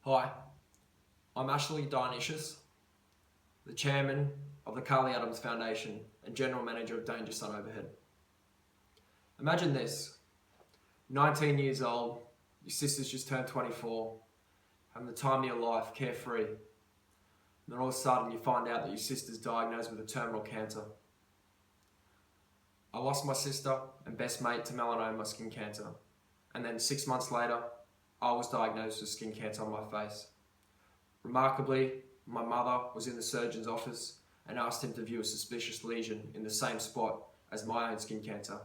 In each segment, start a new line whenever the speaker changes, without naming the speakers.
Hi, I'm Ashley Dionysius, the Chairman of the Carly Adams Foundation and General Manager of Danger Sun Overhead. Imagine this, 19 years old, your sister's just turned 24, having the time of your life, carefree, and then all of a sudden you find out that your sister's diagnosed with a terminal cancer. I lost my sister and best mate to melanoma skin cancer, and then 6 months later, I was diagnosed with skin cancer on my face. Remarkably, my mother was in the surgeon's office and asked him to view a suspicious lesion in the same spot as my own skin cancer.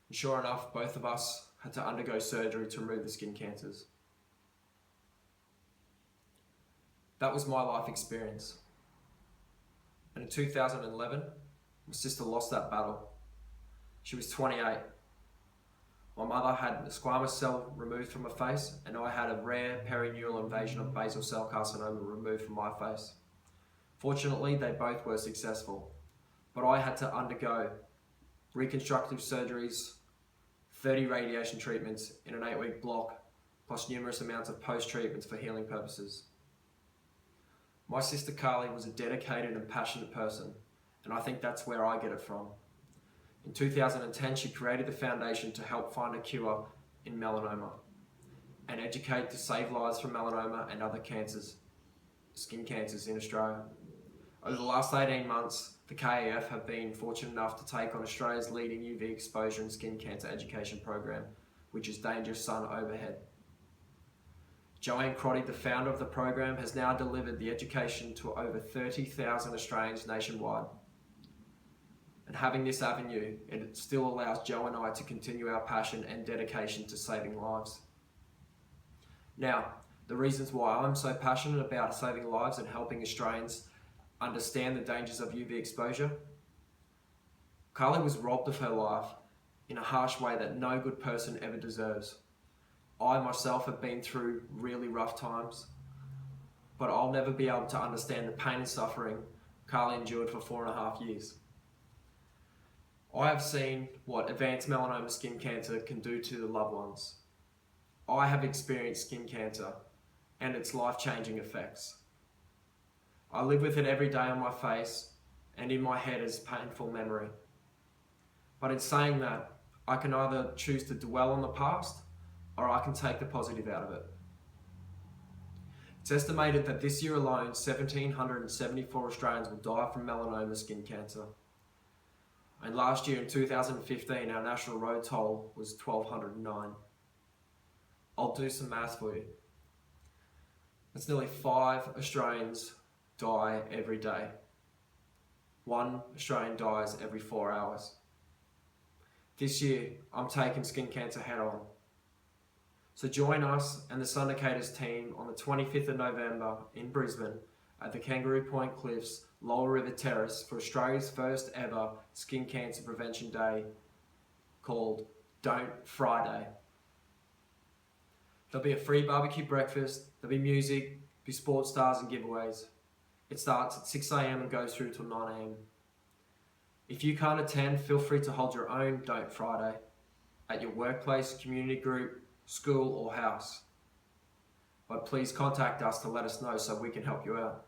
And sure enough, both of us had to undergo surgery to remove the skin cancers. That was my life experience. And in 2011, my sister lost that battle. She was 28. My mother had a squamous cell removed from her face, and I had a rare perineural invasion of basal cell carcinoma removed from my face. Fortunately, they both were successful, but I had to undergo reconstructive surgeries, 30 radiation treatments in an 8-week block, plus numerous amounts of post-treatments for healing purposes. My sister Carly was a dedicated and passionate person, and I think that's where I get it from. In 2010, she created the foundation to help find a cure in melanoma and educate to save lives from melanoma and other cancers, skin cancers in Australia. Over the last 18 months, the KAF have been fortunate enough to take on Australia's leading UV exposure and skin cancer education program, which is Danger Sun Overhead. Joanne Crotty, the founder of the program, has now delivered the education to over 30,000 Australians nationwide. And having this avenue, it still allows Joe and I to continue our passion and dedication to saving lives. Now, the reasons why I'm so passionate about saving lives and helping Australians understand the dangers of UV exposure. Carly was robbed of her life in a harsh way that no good person ever deserves. I myself have been through really rough times, but I'll never be able to understand the pain and suffering Carly endured for 4.5 years. I have seen what advanced melanoma skin cancer can do to the loved ones. I have experienced skin cancer and its life-changing effects. I live with it every day on my face and in my head as painful memory. But in saying that, I can either choose to dwell on the past or I can take the positive out of it. It's estimated that this year alone, 1,774 Australians will die from melanoma skin cancer. And last year in 2015, our national road toll was 1,209. I'll do some maths for you. That's nearly 5 Australians die every day. 1 Australian dies every 4 hours. This year, I'm taking skin cancer head on. So join us and the Syndicators team on the 25th of November in Brisbane at the Kangaroo Point Cliffs, Lower River Terrace for Australia's first ever Skin Cancer Prevention Day called Don't Friday. There'll be a free barbecue breakfast, there'll be music, be sports stars and giveaways. It starts at 6 AM and goes through till 9 AM. If you can't attend, feel free to hold your own Don't Friday at your workplace, community group, school or house. But please contact us to let us know so we can help you out.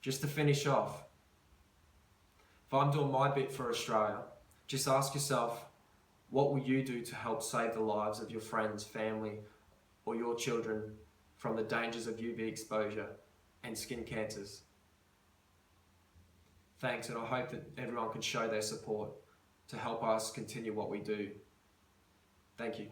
Just to finish off, if I'm doing my bit for Australia, just ask yourself, what will you do to help save the lives of your friends, family, or your children from the dangers of UV exposure and skin cancers? Thanks, and I hope that everyone can show their support to help us continue what we do. Thank you.